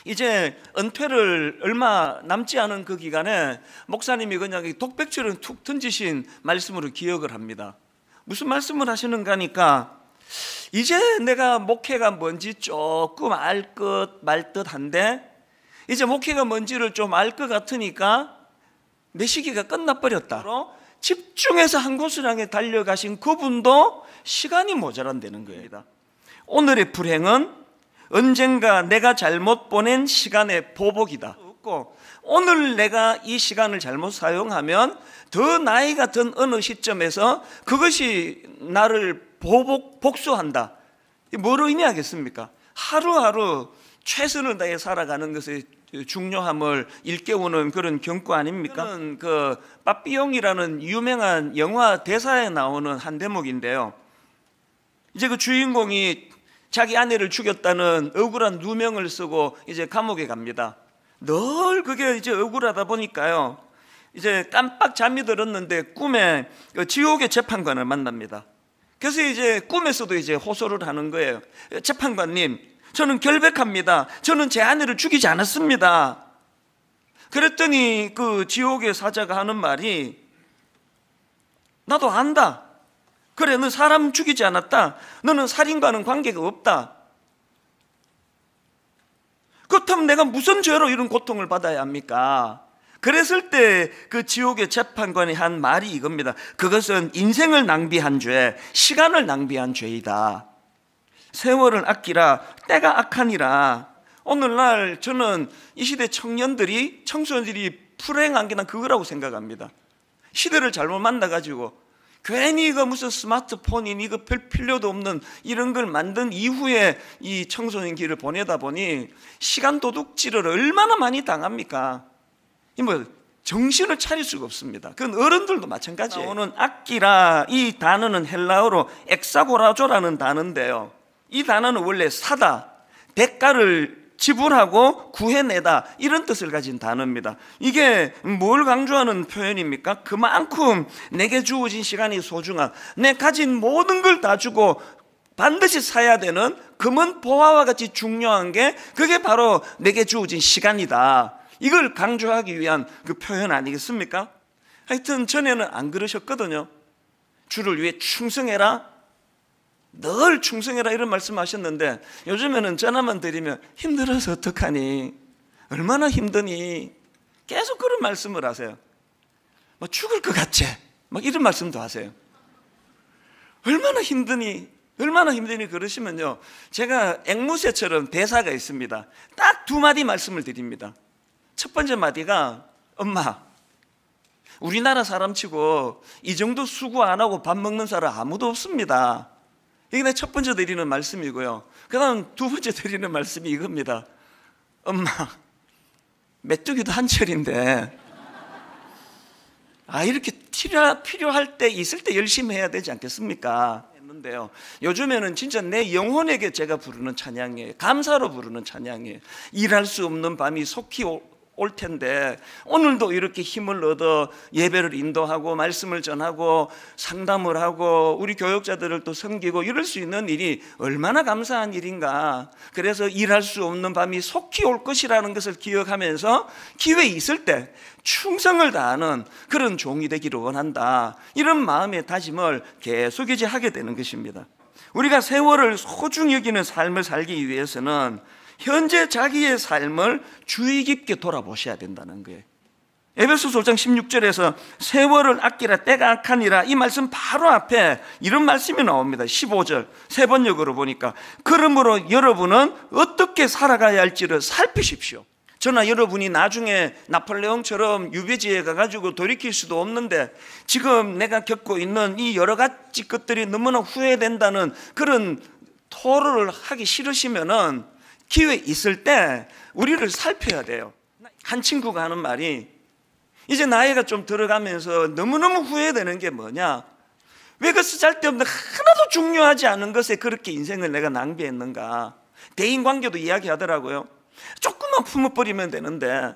이제 은퇴를 얼마 남지 않은 그 기간에 목사님이 그냥 독백처럼 툭 던지신 말씀으로 기억을 합니다. 무슨 말씀을 하시는가 하니까, 이제 내가 목회가 뭔지 조금 알 것 말 듯한데, 이제 목회가 뭔지를 좀 알 것 같으니까 내 시기가 끝나버렸다. 집중해서 한 곳을 향해 달려가신 그분도 시간이 모자란다는 거예요. 오늘의 불행은 언젠가 내가 잘못 보낸 시간의 보복이다. 오늘 내가 이 시간을 잘못 사용하면 더 나이가 든 어느 시점에서 그것이 나를 복수한다. 뭐로 의미하겠습니까? 하루하루 최선을 다해 살아가는 것의 중요함을 일깨우는 그런 경고 아닙니까? 그 빠삐용이라는 유명한 영화 대사에 나오는 한 대목인데요. 이제 그 주인공이 자기 아내를 죽였다는 억울한 누명을 쓰고 이제 감옥에 갑니다. 늘 그게 이제 억울하다 보니까요, 이제 깜빡 잠이 들었는데 꿈에 그 지옥의 재판관을 만납니다. 그래서 이제 꿈에서도 이제 호소를 하는 거예요. 재판관님, 저는 결백합니다. 저는 제 아내를 죽이지 않았습니다. 그랬더니 그 지옥의 사자가 하는 말이, 나도 안다. 그래, 너 사람 죽이지 않았다. 너는 살인과는 관계가 없다. 그렇다면 내가 무슨 죄로 이런 고통을 받아야 합니까? 그랬을 때 그 지옥의 재판관이 한 말이 이겁니다. 그것은 인생을 낭비한 죄, 시간을 낭비한 죄이다. 세월을 아끼라, 때가 악하니라. 오늘날 저는 이 시대 청년들이, 청소년들이 불행한 게 난 그거라고 생각합니다. 시대를 잘못 만나가지고 괜히 이거 무슨 스마트폰이니 이거 별 필요도 없는 이런 걸 만든 이후에 이 청소년 길을 보내다 보니 시간 도둑질을 얼마나 많이 당합니까? 뭐 정신을 차릴 수가 없습니다. 그건 어른들도 마찬가지예요. 오는 아끼라, 이 단어는 헬라어로 엑사고라조라는 단어인데요, 이 단어는 원래 사다, 대가를 지불하고 구해내다, 이런 뜻을 가진 단어입니다. 이게 뭘 강조하는 표현입니까? 그만큼 내게 주어진 시간이 소중한, 내 가진 모든 걸 다 주고 반드시 사야 되는 금은 보화와 같이 중요한 게, 그게 바로 내게 주어진 시간이다. 이걸 강조하기 위한 그 표현 아니겠습니까? 하여튼 전에는 안 그러셨거든요. 주를 위해 충성해라, 늘 충성해라, 이런 말씀하셨는데 요즘에는 전화만 드리면 힘들어서 어떡하니, 얼마나 힘드니, 계속 그런 말씀을 하세요. 뭐 죽을 것 같지, 막 이런 말씀도 하세요. 얼마나 힘드니, 얼마나 힘드니 그러시면요, 제가 앵무새처럼 대사가 있습니다. 딱 두 마디 말씀을 드립니다. 첫 번째 마디가, 엄마, 우리나라 사람치고 이 정도 수고 안 하고 밥 먹는 사람 아무도 없습니다. 이게 내 첫 번째 드리는 말씀이고요. 그 다음 두 번째 드리는 말씀이 이겁니다. 엄마, 메뚜기도 한철인데 이렇게 필요할 때 있을 때 열심히 해야 되지 않겠습니까? 했는데요, 요즘에는 진짜 내 영혼에게 제가 부르는 찬양이에요. 감사로 부르는 찬양이에요. 일할 수 없는 밤이 속히 올 텐데 오늘도 이렇게 힘을 얻어 예배를 인도하고 말씀을 전하고 상담을 하고 우리 교역자들을 또 섬기고 이럴 수 있는 일이 얼마나 감사한 일인가. 그래서 일할 수 없는 밤이 속히 올 것이라는 것을 기억하면서 기회 있을 때 충성을 다하는 그런 종이 되기를 원한다, 이런 마음의 다짐을 계속 이제 하게 되는 것입니다. 우리가 세월을 소중히 여기는 삶을 살기 위해서는 현재 자기의 삶을 주의 깊게 돌아보셔야 된다는 거예요. 에베소서 5장 16절에서 세월을 아끼라, 때가 악하니라, 이 말씀 바로 앞에 이런 말씀이 나옵니다. 15절 세 번역으로 보니까, 그러므로 여러분은 어떻게 살아가야 할지를 살피십시오. 저나 여러분이 나중에 나폴레옹처럼 유배지에 가가지고 돌이킬 수도 없는데 지금 내가 겪고 있는 이 여러 가지 것들이 너무나 후회된다는 그런 토로를 하기 싫으시면은 기회 있을 때 우리를 살펴야 돼요. 한 친구가 하는 말이, 이제 나이가 좀 들어가면서 너무너무 후회되는 게 뭐냐, 왜 그 쓸데없는 하나도 중요하지 않은 것에 그렇게 인생을 내가 낭비했는가. 대인관계도 이야기하더라고요. 조금만 품어버리면 되는데,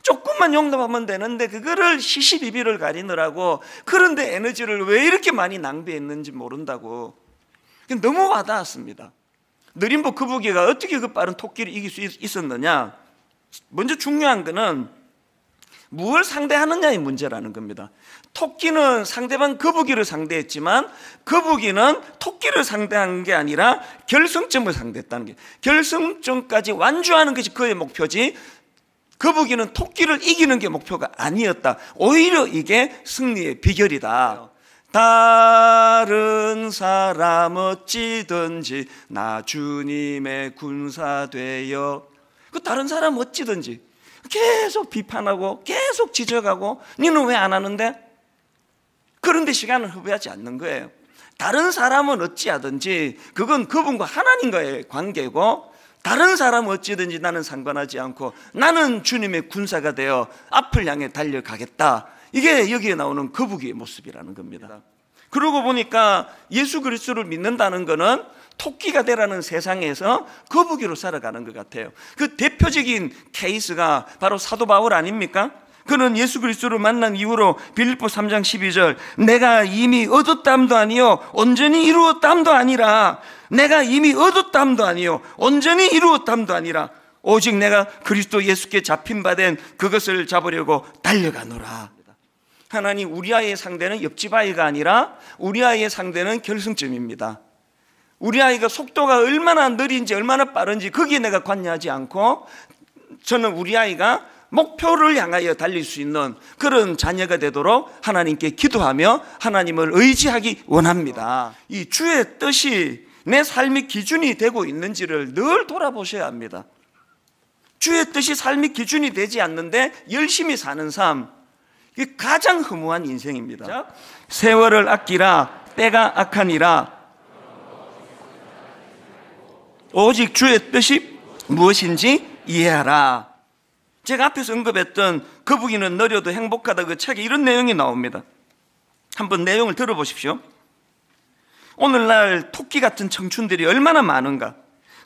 조금만 용납하면 되는데 그거를 시시비비를 가리느라고 그런데 에너지를 왜 이렇게 많이 낭비했는지 모른다고. 너무 와닿았습니다. 느림보 거북이가 어떻게 그 빠른 토끼를 이길 수 있었느냐? 먼저 중요한 것은 무엇을 상대하느냐의 문제라는 겁니다. 토끼는 상대방 거북이를 상대했지만 거북이는 토끼를 상대한 게 아니라 결승점을 상대했다는 게, 결승점까지 완주하는 것이 그의 목표지 거북이는 토끼를 이기는 게 목표가 아니었다. 오히려 이게 승리의 비결이다. 다른 사람 어찌든지 나 주님의 군사 되어, 그 다른 사람 어찌든지 계속 비판하고 계속 지적하고 너는 왜 안 하는데? 그런데 시간을 허비하지 않는 거예요. 다른 사람은 어찌하든지 그건 그분과 하나님과의 관계고, 다른 사람은 어찌든지 나는 상관하지 않고 나는 주님의 군사가 되어 앞을 향해 달려가겠다. 이게 여기에 나오는 거북이의 모습이라는 겁니다. 그러고 보니까 예수 그리스도를 믿는다는 것은 토끼가 되라는 세상에서 거북이로 살아가는 것 같아요. 그 대표적인 케이스가 바로 사도 바울 아닙니까? 그는 예수 그리스도를 만난 이후로 빌립보 3장 12절 내가 이미 얻었담도 아니요 온전히 이루었담도 아니라, 내가 이미 얻었담도 아니요 온전히 이루었담도 아니라 오직 내가 그리스도 예수께 잡힌 바 된 그것을 잡으려고 달려가노라. 하나님, 우리 아이의 상대는 옆집 아이가 아니라 우리 아이의 상대는 결승점입니다. 우리 아이가 속도가 얼마나 느린지 얼마나 빠른지 거기에 내가 관여하지 않고, 저는 우리 아이가 목표를 향하여 달릴 수 있는 그런 자녀가 되도록 하나님께 기도하며 하나님을 의지하기 원합니다. 이 주의 뜻이 내 삶의 기준이 되고 있는지를 늘 돌아보셔야 합니다. 주의 뜻이 삶의 기준이 되지 않는데 열심히 사는 삶, 이게 가장 허무한 인생입니다. 세월을 아끼라 때가 악하니라. 오직 주의 뜻이 무엇인지 이해하라. 제가 앞에서 언급했던 거북이는 느려도 행복하다 그 책에 이런 내용이 나옵니다. 한번 내용을 들어보십시오. 오늘날 토끼 같은 청춘들이 얼마나 많은가.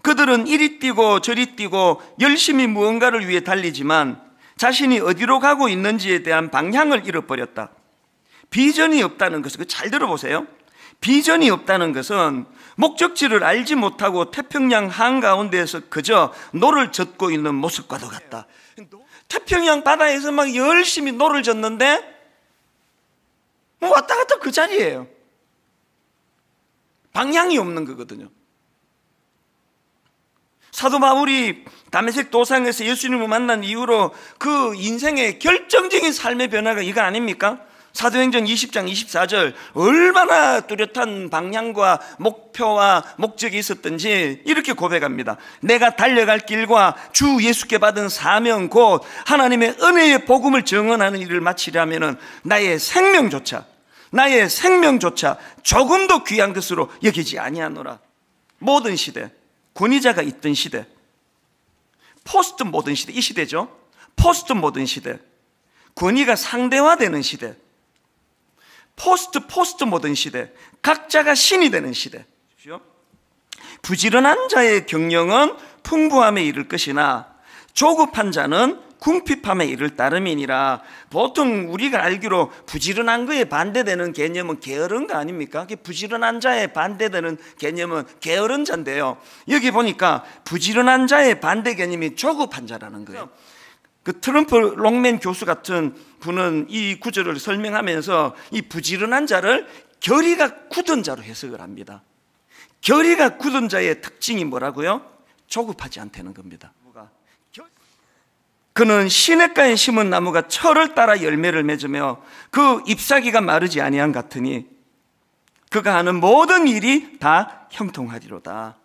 그들은 이리 뛰고 저리 뛰고 열심히 무언가를 위해 달리지만 자신이 어디로 가고 있는지에 대한 방향을 잃어버렸다. 비전이 없다는 것은, 잘 들어보세요. 비전이 없다는 것은 목적지를 알지 못하고 태평양 한가운데에서 그저 노를 젓고 있는 모습과도 같다. 태평양 바다에서 막 열심히 노를 젓는데 왔다 갔다 그 자리예요. 방향이 없는 거거든요. 사도 바울이 다메섹 도상에서 예수님을 만난 이후로 그 인생의 결정적인 삶의 변화가 이거 아닙니까? 사도행전 20장 24절 얼마나 뚜렷한 방향과 목표와 목적이 있었던지 이렇게 고백합니다. 내가 달려갈 길과 주 예수께 받은 사명 곧 하나님의 은혜의 복음을 증언하는 일을 마치려면 나의 생명조차 조금도 귀한 것으로 여기지 아니하노라. 모든 시대, 권위자가 있던 시대, 포스트 모던 시대, 이 시대죠. 포스트 모던 시대, 권위가 상대화되는 시대, 포스트 모던 시대, 각자가 신이 되는 시대. 부지런한 자의 경영은 풍부함에 이를 것이나 조급한 자는 궁핍함에 이를 따름이니라. 보통 우리가 알기로 부지런한 거에 반대되는 개념은 게으른 거 아닙니까? 부지런한 자에 반대되는 개념은 게으른 자인데요, 여기 보니까 부지런한 자의 반대 개념이 조급한 자라는 거예요. 그 트럼프 롱맨 교수 같은 분은 이 구절을 설명하면서 이 부지런한 자를 결의가 굳은 자로 해석을 합니다. 결의가 굳은 자의 특징이 뭐라고요? 조급하지 않다는 겁니다. 그는 시냇가에 심은 나무가 철을 따라 열매를 맺으며 그 잎사귀가 마르지 아니한 같으니 그가 하는 모든 일이 다 형통하리로다.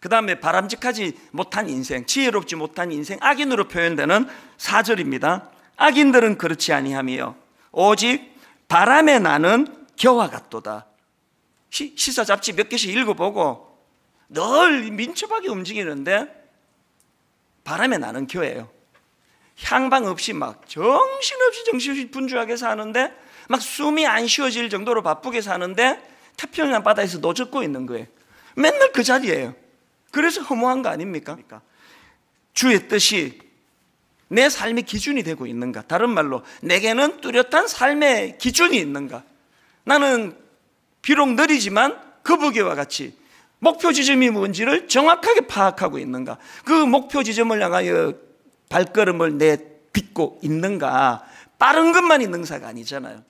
그 다음에 바람직하지 못한 인생, 지혜롭지 못한 인생, 악인으로 표현되는 4절입니다. 악인들은 그렇지 아니하며 오직 바람에 나는 겨와 같도다. 시사 잡지 몇 개씩 읽어보고 늘 민첩하게 움직이는데 바람에 나는 겨예요. 향방 없이 막 정신없이 분주하게 사는데 막 숨이 안 쉬어질 정도로 바쁘게 사는데 태평양 바다에서 노젓고 있는 거예요. 맨날 그 자리예요. 그래서 허무한 거 아닙니까? 주의 뜻이 내 삶의 기준이 되고 있는가? 다른 말로 내게는 뚜렷한 삶의 기준이 있는가? 나는 비록 느리지만 거북이와 같이 목표 지점이 뭔지를 정확하게 파악하고 있는가? 그 목표 지점을 향하여 발걸음을 내딛고 있는가? 빠른 것만이 능사가 아니잖아요.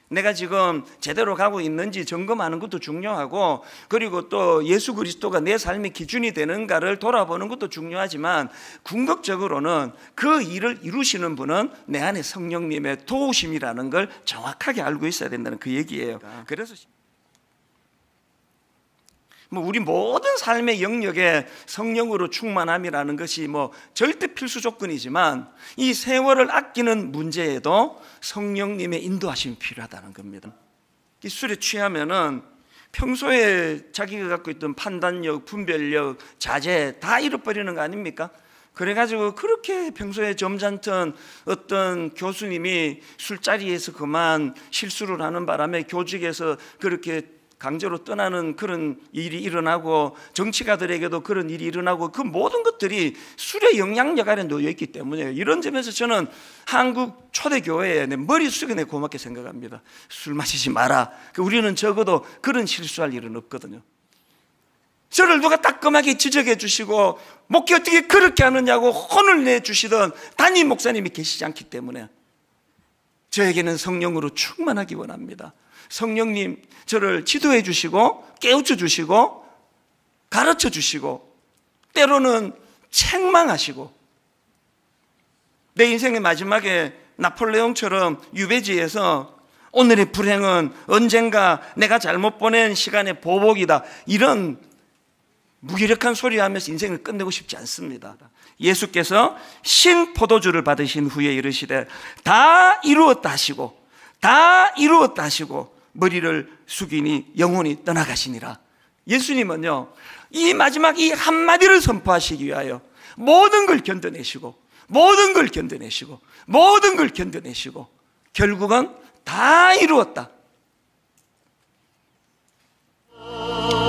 내가 지금 제대로 가고 있는지 점검하는 것도 중요하고, 그리고 또 예수 그리스도가 내 삶의 기준이 되는가를 돌아보는 것도 중요하지만, 궁극적으로는 그 일을 이루시는 분은 내 안에 성령님의 도우심이라는 걸 정확하게 알고 있어야 된다는 그 얘기예요. 그래서 우리 모든 삶의 영역에 성령으로 충만함이라는 것이 절대 필수 조건이지만, 이 세월을 아끼는 문제에도 성령님의 인도하심이 필요하다는 겁니다. 이 술에 취하면은 평소에 자기가 갖고 있던 판단력, 분별력, 자제 다 잃어버리는 거 아닙니까? 그래가지고 그렇게 평소에 점잖던 어떤 교수님이 술자리에서 그만 실수를 하는 바람에 교직에서 그렇게 강제로 떠나는 그런 일이 일어나고, 정치가들에게도 그런 일이 일어나고, 그 모든 것들이 술의 영향력 아래 놓여 있기 때문에, 이런 점에서 저는 한국 초대교회에 내 머리 숙여 고맙게 생각합니다. 술 마시지 마라. 우리는 적어도 그런 실수할 일은 없거든요. 저를 누가 따끔하게 지적해 주시고 목회 어떻게 그렇게 하느냐고 혼을 내주시던 담임 목사님이 계시지 않기 때문에 저에게는 성령으로 충만하기 원합니다. 성령님 저를 지도해 주시고 깨우쳐 주시고 가르쳐 주시고 때로는 책망하시고, 내 인생의 마지막에 나폴레옹처럼 유배지에서 오늘의 불행은 언젠가 내가 잘못 보낸 시간의 보복이다, 이런 무기력한 소리 하면서 인생을 끝내고 싶지 않습니다. 예수께서 신 포도주를 받으신 후에 이르시되 다 이루었다 하시고, 다 이루었다 하시고 머리를 숙이니 영혼이 떠나가시니라. 예수님은요, 이 마지막 이 한마디를 선포하시기 위하여 모든 걸 견뎌내시고, 모든 걸 견뎌내시고, 모든 걸 견뎌내시고 결국은 다 이루었다.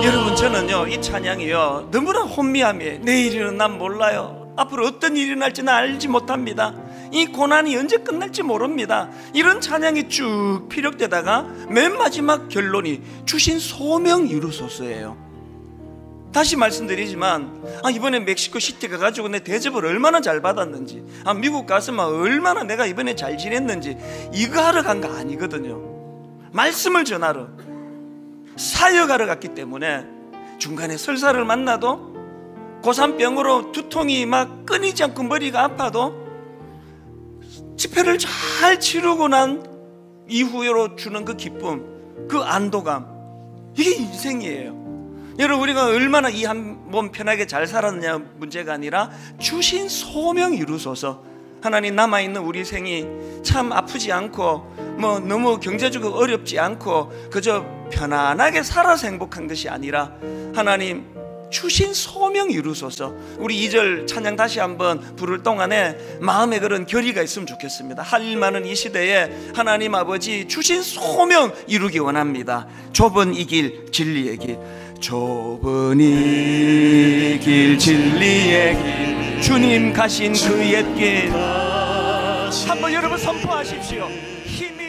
여러분, 저는요 이 찬양이요 너무나 혼미함이에요. 내일은 난 몰라요. 앞으로 어떤 일이 일어날지는 알지 못합니다. 이 고난이 언제 끝날지 모릅니다. 이런 찬양이 쭉 피력되다가 맨 마지막 결론이 주신 소명 이루소서예요. 다시 말씀드리지만 이번에 멕시코 시티 가가지고 내 대접을 얼마나 잘 받았는지, 미국 가서 얼마나 내가 이번에 잘 지냈는지 이거 하러 간 거 아니거든요. 말씀을 전하러, 사역하러 갔기 때문에 중간에 설사를 만나도 고산병으로 두통이 막 끊이지 않고 머리가 아파도 집회를 잘 치르고 난 이후로 주는 그 기쁨, 그 안도감, 이게 인생이에요. 여러분, 우리가 얼마나 이 한 몸 편하게 잘 살았느냐 문제가 아니라 주신 소명 이루소서. 하나님, 남아있는 우리 생이 참 아프지 않고 너무 경제적으로 어렵지 않고 그저 편안하게 살아서 행복한 것이 아니라 하나님 주신 소명 이루소서. 우리 2절 찬양 다시 한번 부를 동안에 마음에 그런 결의가 있으면 좋겠습니다. 할 일 많은 이 시대에 하나님 아버지 주신 소명 이루기 원합니다. 좁은 이 길, 진리의 길, 좁은 이 길, 진리의 길, 주님 가신 그 옛길 한번 여러분 선포하십시오. 힘이